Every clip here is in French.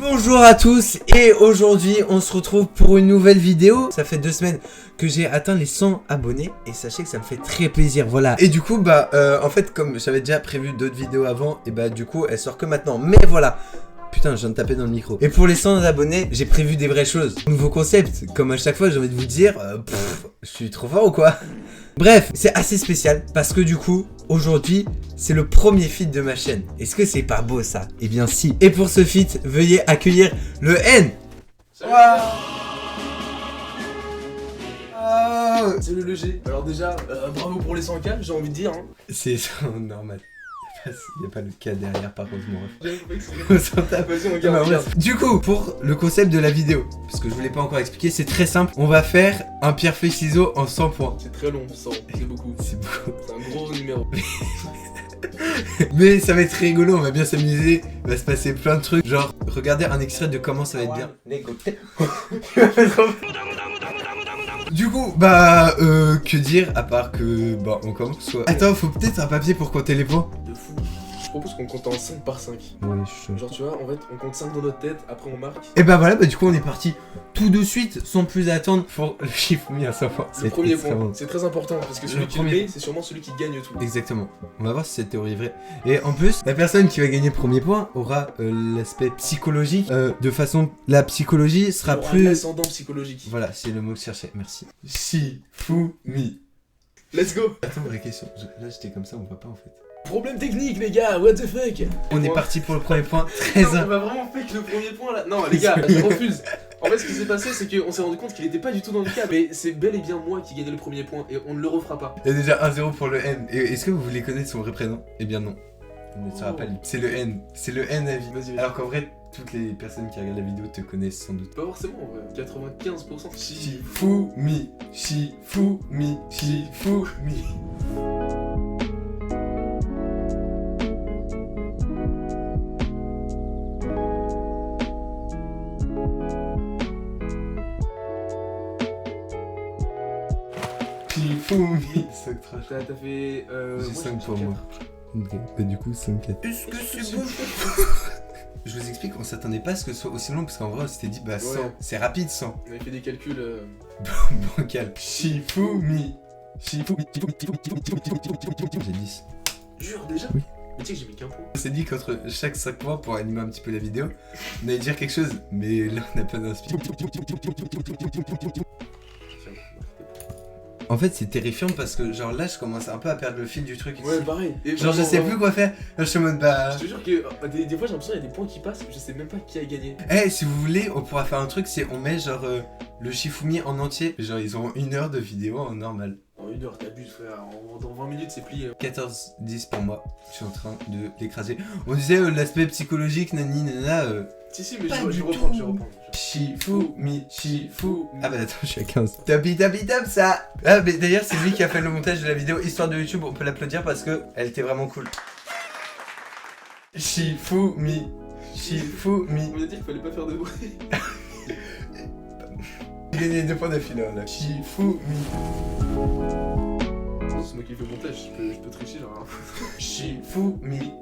Bonjour à tous et aujourd'hui on se retrouve pour une nouvelle vidéo. Ça fait 2 semaines que j'ai atteint les 100 abonnés et sachez que ça me fait très plaisir, voilà. Et du coup en fait comme j'avais déjà prévu d'autres vidéos avant, et du coup elle sort que maintenant, mais voilà. Putain, je viens de taper dans le micro. Et pour les 100 abonnés, j'ai prévu des vraies choses. Nouveau concept, comme à chaque fois j'ai envie de vous dire, je suis trop fort ou quoi? Bref, c'est assez spécial parce que du coup, aujourd'hui, c'est le premier feat de ma chaîne. Est-ce que c'est pas beau ça? Eh bien si. Et pour ce feat, veuillez accueillir le N. Salut le G. Alors déjà, bravo pour les 100K, j'ai envie de dire. Hein. C'est normal. Il n'y a pas le cas derrière par contre, mon ref. Vas-y, on regarde. Du coup, pour le concept de la vidéo, parce que je vous l'ai pas encore expliqué, c'est très simple. On va faire un pierre-feuille-ciseaux en 100 points. C'est très long, 100, c'est beaucoup. C'est beaucoup. C'est un gros numéro. Mais ça va être rigolo, on va bien s'amuser. Il va se passer plein de trucs. Genre, regardez un extrait de comment ça va être bien. Du coup, que dire à part que, on commence. Attends, faut peut-être un papier pour compter les points. De fou. Je propose qu'on compte en 5 par 5. Ouais, chaud. Genre, tu vois, en fait, on compte 5 dans notre tête, après on marque. Et voilà, du coup, on est parti tout de suite, sans plus attendre, pour le chiffre mis à 100 points. Le premier point, c'est très important, parce que celui qui le met, c'est sûrement celui qui gagne tout. Exactement. On va voir si cette théorie est vraie. Et en plus, la personne qui va gagner le premier point aura l'aspect psychologique. De façon, la psychologie sera plus... l'ascendant psychologique. Voilà, c'est le mot que je cherchais. Merci. Shifumi. Let's go. Attends, vraie question. Là, j'étais comme ça, on voit pas en fait. Problème technique, les gars, what the fuck. On est parti pour le premier point. Très on va vraiment fake le premier point là. Non, les gars, je refuse. En fait, ce qui s'est passé, c'est qu'on s'est rendu compte qu'il était pas du tout dans le cas. Mais c'est bel et bien moi qui gagnais le premier point et on ne le refera pas. Il y a déjà 1-0 pour le N. Et est-ce que vous voulez connaître son vrai prénom? Eh bien non. On ne sera pas libre. C'est le N. C'est le N à vie. Vas-y. Alors qu'en vrai, toutes les personnes qui regardent la vidéo te connaissent sans doute. Pas forcément, en vrai. 95%. Shifumi. Shifumi. Shifumi. Shifumi. T'as fait. J'ai 5 pour moi. Ok, du coup 5-4. Est-ce que c'est bon? Je vous explique, on s'attendait pas à ce que ce soit aussi long parce qu'en vrai on s'était dit 100, ouais. C'est rapide 100. On avait fait des calculs. Bancal. Shifumi. Shifumi. J'ai 10. Jure déjà? Oui. Mais tu sais que j'ai mis qu'un point. On s'est dit qu'entre chaque 5 points pour animer un petit peu la vidéo, on allait dire quelque chose, mais là on n'a pas d'inspiration. En fait c'est terrifiant parce que genre là je commence un peu à perdre le fil du truc. Ouais pareil. Et genre je sais plus quoi faire. Là je suis en mode Je te jure que des fois j'ai l'impression qu'il y a des points qui passent, je sais même pas qui a gagné. Si vous voulez on pourra faire un truc, c'est on met genre le Shifumi en entier. Genre ils auront 1 heure de vidéo en normal. En 1 heure t'abuses frère, dans 20 minutes c'est plié. 14-10 pour moi, je suis en train de l'écraser. On disait l'aspect psychologique nani nana. Si mais je reprends. Shifumi. Ah attends, je suis à 15. Tapi ça. Ah mais d'ailleurs c'est lui qui a fait le montage de la vidéo, histoire de YouTube, on peut l'applaudir parce que elle était vraiment cool. Shifumi. On a dit qu'il fallait pas faire de bruit. J'ai gagné 2 points d'affilée là. Shifumi. C'est moi qui fais le montage, je peux tricher genre. Shifumi.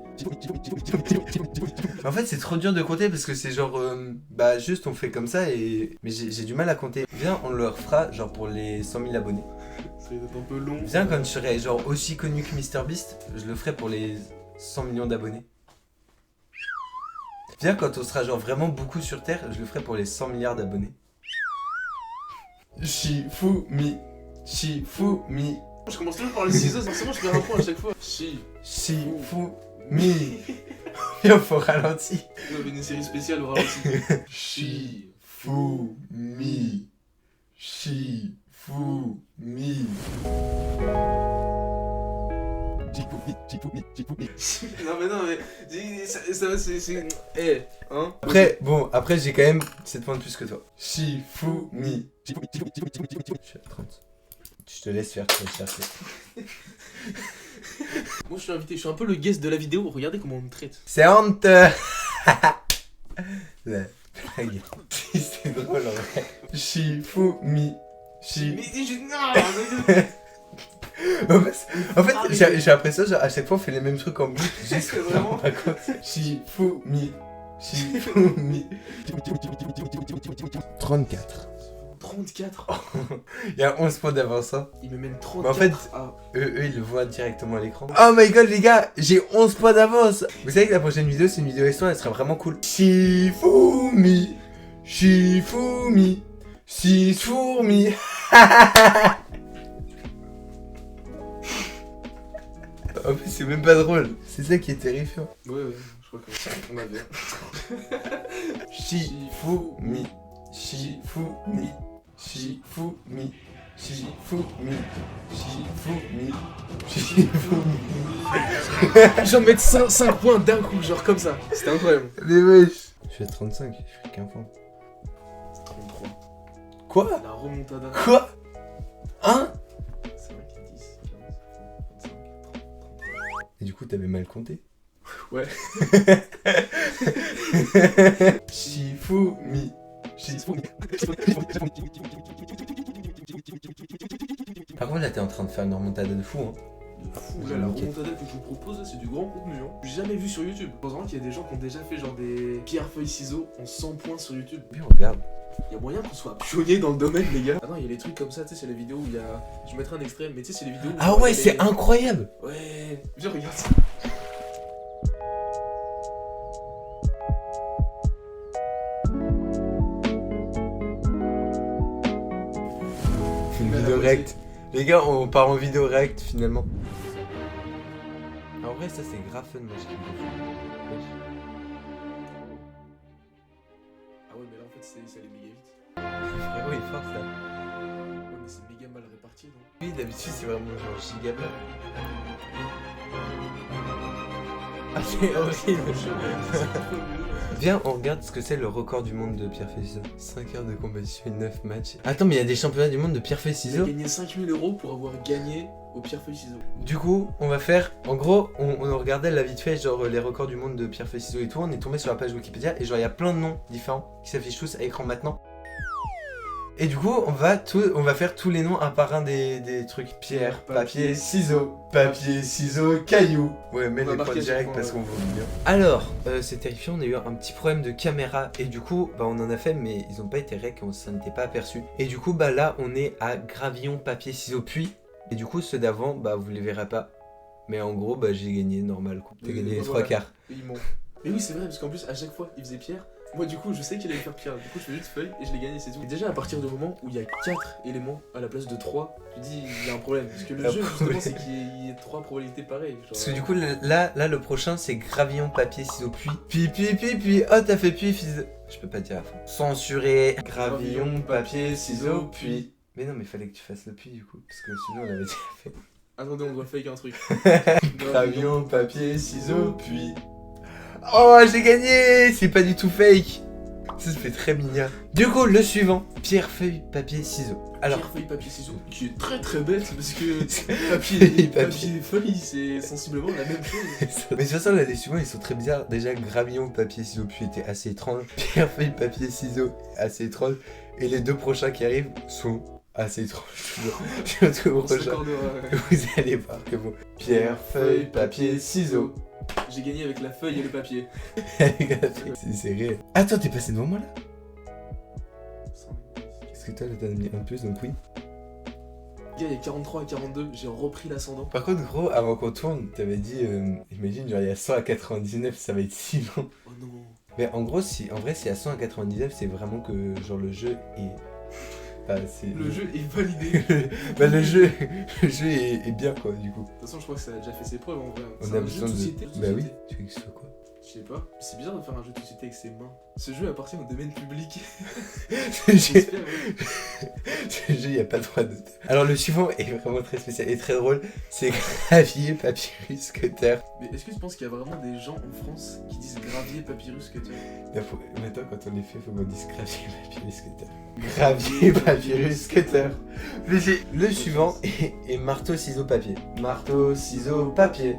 En fait c'est trop dur de compter parce que c'est genre juste on fait comme ça et mais j'ai du mal à compter. Viens on le refera genre pour les 100 000 abonnés. Ça va être un peu long. Viens quand je serai genre aussi connu que MrBeast, je le ferai pour les 100 millions d'abonnés. Viens quand on sera genre vraiment beaucoup sur terre, je le ferai pour les 100 milliards d'abonnés. Shifumi. Je commence toujours par les ciseaux, forcément je perds un point à chaque fois. Shifumi. Viens faut ralentir. On avait une série spéciale au ralenti. Shifumi. Non mais ça c'est... hein. Après j'ai quand même 7 points de plus que toi. Shifumi. Je suis à 30. Je te laisse faire, tu vas chercher. Moi je suis invité, je suis un peu le guest de la vidéo, regardez comment on me traite. C'est honteux. La blague. C'est drôle en vrai. Shifumi. Non. En fait, j'ai l'impression, genre, à chaque fois, on fait les mêmes trucs en boucle. Juste vraiment. Shifumi. Shifumi. 34. 34. Il y a 11 points d'avance, hein. Il me mène 34. Mais en fait, à... eux, ils le voient directement à l'écran. Oh my god, les gars, j'ai 11 points d'avance. Vous savez que la prochaine vidéo, c'est une vidéo histoire, elle sera vraiment cool. Shifumi. Shifumi. 6 fourmis. En plus, c'est même pas drôle. C'est ça qui est terrifiant. Ouais, je crois qu'on avait. Shifumi. Shifumi. Shifumi. Shifumi. Shifumi. Shifumi. Je viens de mettre 5 points d'un coup, genre comme ça. C'était incroyable. Mais wesh. Je suis à 35, je fais qu'un point. 33. Quoi? La remontada. Quoi? Hein? 5, 10, 15, 25, 30, 33. Et du coup, t'avais mal compté? Ouais. Shifumi. Shifumi. Par contre, là, t'es en train de faire une remontada de fou, hein. De fou, là, la remontada que je vous propose, c'est du grand contenu, hein. J'ai jamais vu sur YouTube. Je pense vraiment qu'il y a des gens qui ont déjà fait genre des pierres, feuilles, ciseaux en 100 points sur YouTube. Oui, regarde. Il y a moyen qu'on soit pionnier dans le domaine, les gars. Ah non, il y a les trucs comme ça, tu sais, c'est la vidéo où il y a. Je mettrai un extrait, mais tu sais, c'est les vidéos où. Ah ouais, c'est incroyable. Ouais, viens, regarde ça. Une vidéo recte. Les gars, on part en vidéo recte finalement. En vrai, ça c'est grave fun, moi je kiffe. Ah ouais, mais là en fait, ça allait méga vite. Frérot, il est fort ça. Ouais, mais c'est méga mal réparti, non? Oui, d'habitude c'est vraiment genre giga. Ah, c'est horrible. Viens, on regarde ce que c'est le record du monde de pierre feuille ciseaux. 5 heures de compétition et 9 matchs. Attends, mais il y a des championnats du monde de pierre feuille Il a ciseaux. gagné 5000 € pour avoir gagné au pierre feuille ciseaux. Du coup, on va faire. En gros, on regardait là vite fait, genre les records du monde de pierre feuille ciseaux et tout. On est tombé sur la page Wikipédia et genre il y a plein de noms différents qui s'affichent tous à écran maintenant. Et du coup, on va faire tous les noms un par un des trucs. Pierre, papier, ciseaux. Papier, ciseaux, cailloux. Ouais, mets On va les points marquer directs ce parce point, qu'on voit bien. Alors, c'est terrifiant, on a eu un petit problème de caméra. Et du coup, bah on en a fait, mais ils ont pas été rec, on s'en était pas aperçu. Et du coup, bah là, on est à gravillon, papier, ciseaux, puis. Et du coup, ceux d'avant, bah vous les verrez pas. Mais en gros, bah j'ai gagné normal, quoi. T'as gagné les 3 quarts. Mais oui, c'est vrai, parce qu'en plus, à chaque fois, il faisait pierre. Moi, du coup, je sais qu'il allait faire pierre. Du coup, je fais juste feuille et je l'ai gagné, c'est tout. Et déjà, à partir du moment où il y a 4 éléments à la place de 3, tu dis, il y a un problème. Parce que le jeu, justement, c'est qu'il y ait 3 probabilités pareilles. Genre... Parce que du coup, là, le prochain, c'est gravillon, papier, ciseaux, puis. Puis. Oh, t'as fait puis, ciseaux. Je peux pas dire à fond. Censuré. Gravillon, papier, ciseaux, puis. Mais non, mais fallait que tu fasses le puis, du coup. Parce que sinon, on l'avait déjà fait. Attendez, on doit fake un truc. Gravillon, papier, ciseaux, puis. Oh, j'ai gagné! C'est pas du tout fake! Ça se fait très mignon. Du coup, le suivant, pierre, feuille, papier, ciseaux. Alors, pierre, feuille, papier, ciseaux, qui est très très bête parce que papier et feuille, c'est sensiblement la même chose. Mais de toute façon, là, les suivants, ils sont très bizarres. Déjà, gravillon, papier, ciseaux, puis était assez étrange. Pierre, feuille, papier, ciseaux, assez étrange. Et les 2 prochains qui arrivent sont assez étranges. Surtout au prochain. Vous allez voir que bon. Pierre, feuille, papier, ciseaux. J'ai gagné avec la feuille et le papier. C'est réel. Attends, t'es passé devant moi là? Est-ce que toi là t'as mis un plus donc oui? Gars, il y a 43 à 42, j'ai repris l'ascendant. Par contre, gros, avant qu'on tourne, t'avais dit, imagine, genre il y a 100 à 99, ça va être si long. Oh non. Mais en gros, si à 100 à 99, c'est vraiment que genre le jeu est. Bah, le jeu est validé. Bah, le jeu est bien quoi, du coup. De toute façon, je crois que ça a déjà fait ses preuves en vrai. On a besoin de. Bah oui, tu veux que ce soit quoi? Je sais pas. C'est bizarre de faire un jeu de société avec ses mains. Ce jeu appartient au domaine public. Ce jeu, y a pas de droit de. Alors le suivant est vraiment très spécial et très drôle. C'est gravier, papyrus, cutter. Mais est-ce que tu penses qu'il y a vraiment des gens en France qui disent gravier, papyrus, cutter? Maintenant, quand on les fait, faut qu'on dise gravier, papyrus, cutter. Gravier, papyrus, cutter. Le suivant est marteau, ciseaux, papier. Marteau, ciseaux, papier.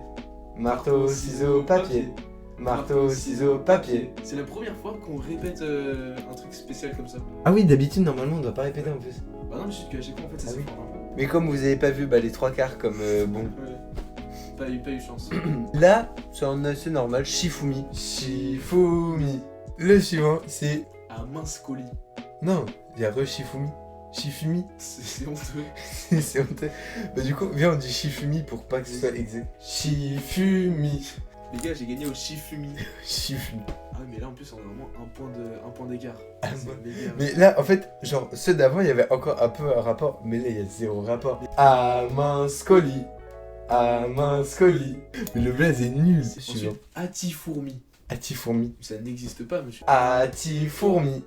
Marteau, ciseaux, papier. Marteau, ciseaux, papier. C'est la première fois qu'on répète un truc spécial comme ça. Ah oui, d'habitude, normalement, on doit pas répéter en plus. Bah non, mais je sais qu'à chaque fois, en fait, ça Ah se oui. fait. Mais comme vous avez pas vu, bah les 3 quarts comme bon. Ouais. Pas eu chance. Là, c'est un assez normal. Shifumi. Shifumi. Le suivant, c'est... Ah mince colis. Non, il y a re-Shifumi. Shifumi. C'est honteux. C'est honteux. Bah du coup, viens, on dit Shifumi pour pas que ce soit exact. Shifumi. Les gars, j'ai gagné au Shifumi. Shifumi. Ah mais là en plus on a vraiment un point d'écart. Ah, C'est moi- méga. Mais là, en fait, genre, ceux d'avant, il y avait encore un peu un rapport. Mais là, il y a zéro rapport. Ah mince colis. Ah mince colis. Mais le blaze est nul. Suivant. Ensuite, Atifourmi. Atifourmi. Ça n'existe pas, monsieur. Atifourmi.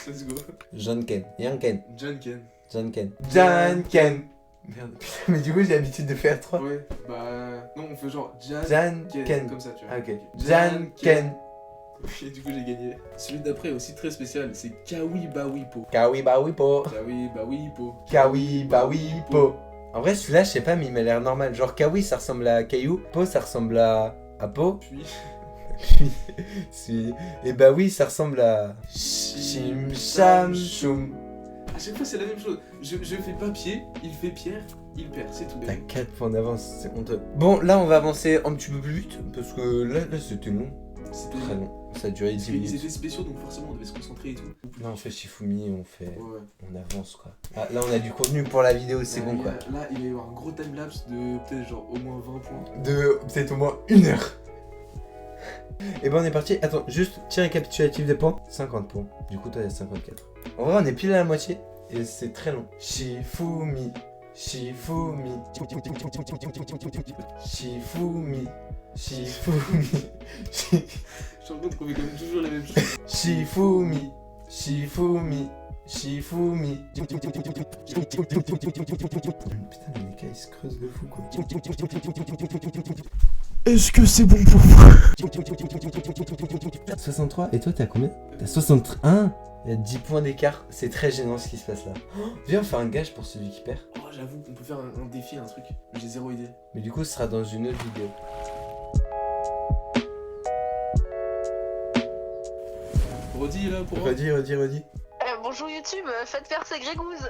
Let's go. John Ken. Young Ken. John Ken. John Ken. John Ken. Merde. Putain, mais du coup, j'ai l'habitude de faire 3. Ouais, bah. Non, on fait genre Jan Jan Ken. Ken. Comme ça, tu vois. Ah, ok. Ok. Jan Ken. Et du coup, j'ai gagné. Celui d'après, aussi très spécial, c'est Kawi Bawipo. Kawi Bawipo. Kawi Bawipo. Kawi Bawipo. En vrai, celui-là, je sais pas, mais il m'a l'air normal. Genre, Kawi, ça ressemble à Caillou. Po, ça ressemble à Po. Puis. Et bah oui, ça ressemble à Shim Sham Shum. À chaque fois, c'est la même chose. Je fais papier, il fait pierre, il perd, c'est tout. T'as 4 points d'avance, c'est honteux. Bon, là, on va avancer un petit peu plus vite. Parce que là c'était long. C'était Très long. Ça a duré 10 Ils minutes. étaient spéciaux, donc forcément, on devait se concentrer et tout. Là, on fait Shifumi, on fait. Ouais. On avance quoi. Ah, là, on a du contenu pour la vidéo, c'est bon quoi. Là, il va y avoir un gros timelapse de peut-être genre au moins 20 points. De peut-être au moins 1 heure. Et ben on est parti. Attends, juste petit récapitulatif des points. 50 points. Du coup toi il y a 54. En vrai on est pile à la moitié. Et c'est très long. Shifumi. Shifumi. Shifumi. Shifumi. Je suis en train de trouver quand même toujours la même chose. Shifumi. Shifumi. Shifumi. Putain mais les gars ils se creusent de fou quoi. Est-ce que c'est bon pour vous? 63 et toi t'as combien? T'as 61. Il y a 10 points d'écart. C'est très gênant ce qui se passe là. Viens on fait un gage pour celui qui perd. Oh, j'avoue qu'on peut faire un défi, un truc. J'ai zéro idée. Mais du coup ce sera dans une autre vidéo. Redis là pour Redis. Bonjour YouTube, faites faire ces grégouses.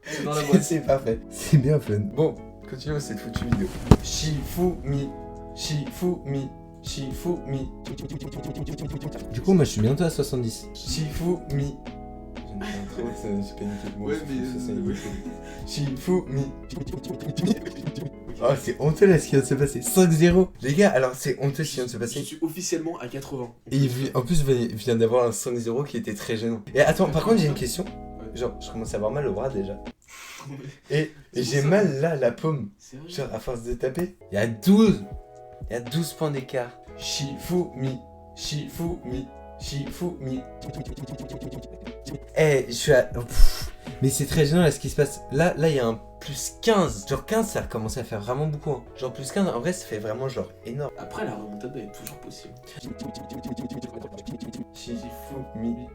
C'est dans la boîte. C'est parfait. C'est bien fun. Bon, continuons cette foutue vidéo. Shifumi. Shifumi. Shifumi. Du coup moi je suis bientôt à 70. Shifumi. J'ai paniqué. Bon, Ouais, ça mais. Shifumi. Oh, c'est honteux là ce qui vient de se passer. 5-0. Les gars, alors c'est honteux ce qui vient de se Je passer. suis officiellement à 80. Et en plus, il vient d'avoir un 5-0 qui était très gênant. Et attends, par contre, j'ai une question. Ouais. Genre, je commence à avoir mal au bras déjà. Et C'est j'ai pour ça. mal là, la paume. Sérieux? Genre, à force de taper. Il y a 12. Il y a 12 points d'écart. Shifumi. Shifumi. Shifumi. Eh, je suis à. Pff. Mais c'est très gênant là ce qui se passe. Là, il y a un plus 15. Genre 15, ça a commencé à faire vraiment beaucoup. Hein. Genre plus 15, en vrai, ça fait vraiment genre énorme. Après, la remontada est toujours possible. Shifumi.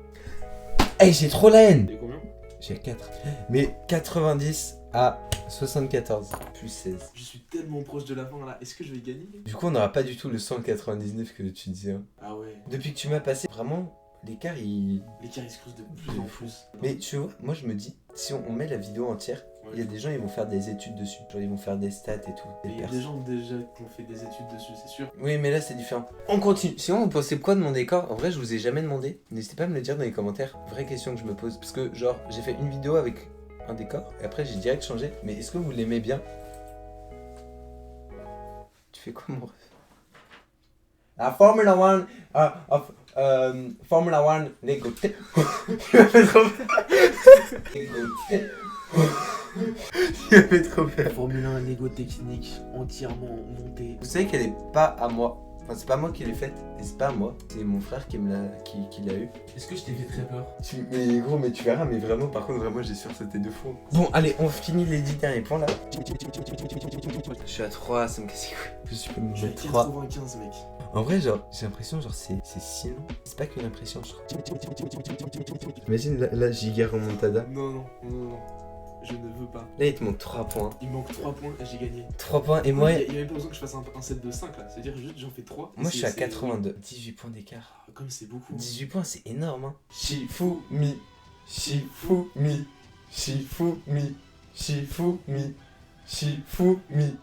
Eh, j'ai trop la haine. Et combien? J'ai 4. Mais 90 à 74. Plus 16. Je suis tellement proche de la fin là. Est-ce que je vais gagner? Du coup, on n'aura pas du tout le 199 que tu disais. Hein. Ah ouais. Depuis que tu m'as passé, vraiment, l'écart il. L'écart il se creuse de plus en plus. Mais tu vois, moi je me dis, si on met la vidéo entière, il y a des gens, ils vont faire des études dessus. Genre, ils vont faire des stats et tout. Et il y a des gens déjà qui ont fait des études dessus, c'est sûr. Oui, mais là c'est différent. On continue. Sinon, vous pensez quoi de mon décor? En vrai, je vous ai jamais demandé. N'hésitez pas à me le dire dans les commentaires. Vraie question que je me pose. Parce que, genre, j'ai fait une vidéo avec un décor et après j'ai direct changé. Mais est-ce que vous l'aimez bien? Tu fais quoi, mon ref? La Formula 1 Formula 1 négoté. Il m'a fait trop peur. Négoté. Il m'a fait trop peur. Formule 1 Lego technique entièrement monté. Vous savez qu'elle est pas à moi. Enfin, c'est pas moi qui l'ai faite. Et c'est pas à moi. C'est mon frère qui l'a eu. Est-ce que je t'ai fait très peur? Mais gros, mais tu verras. Mais vraiment, par contre, vraiment, j'ai sursauté de fou. Bon, allez, on finit les 10 derniers points là. Je suis à 3, ça me casse les couilles. Je suis pas Je suis à mettre 3. 95 mec. En vrai, genre, j'ai l'impression, genre, c'est si long. C'est pas qu'une impression, je crois. Imagine, là giga remontada. Non. Je ne veux pas. Là, il te manque 3 points. Il me manque 3 points et j'ai gagné. 3 points, et moi, Il y a même pas besoin que je fasse un set de 5 là. C'est-à-dire juste j'en fais 3. moi je suis à 82. 18 points d'écart. Comme c'est beaucoup. 18 points, c'est énorme, hein. Shifumi. Shifumi. Shifumi. Shifumi. Shifumi.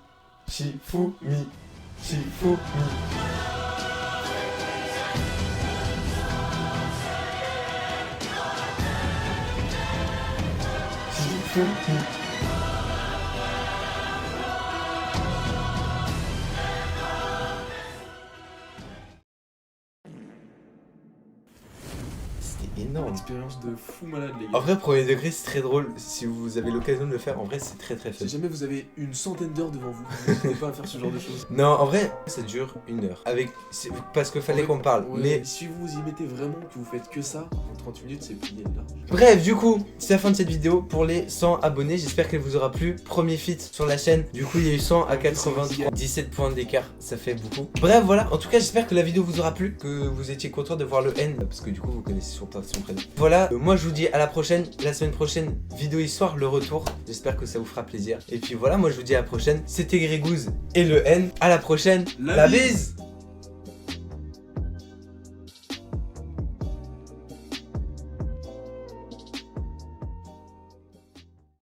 Shifumi. Shifumi. Shifumi. C'était énorme. Expérience de fou malade, les gars. En vrai, premier degré, c'est très drôle. Si vous avez l'occasion de le faire, en vrai, c'est très très fun. Si jamais vous avez une centaine d'heures devant vous, n'hésitez pas à faire ce genre de choses. Non, en vrai, ça dure 1 heure. Parce que fallait qu'on parle. Ouais, Mais si vous y mettez vraiment, que vous faites que ça, en 30 minutes, c'est plié là. bref, du coup, c'est la fin de cette vidéo pour les 100 abonnés. J'espère qu'elle vous aura plu. Premier feat sur la chaîne. Du coup, il y a eu 100 à 83. 17 points d'écart, ça fait beaucoup. Bref, voilà. En tout cas, j'espère que la vidéo vous aura plu. Que vous étiez content de voir le N. Parce que du coup, vous connaissez son prénom. Voilà, moi je vous dis à la prochaine. La semaine prochaine, vidéo histoire, le retour. J'espère que ça vous fera plaisir. Et puis voilà, moi je vous dis à la prochaine. C'était Grégouze et le N. À la prochaine. La bise.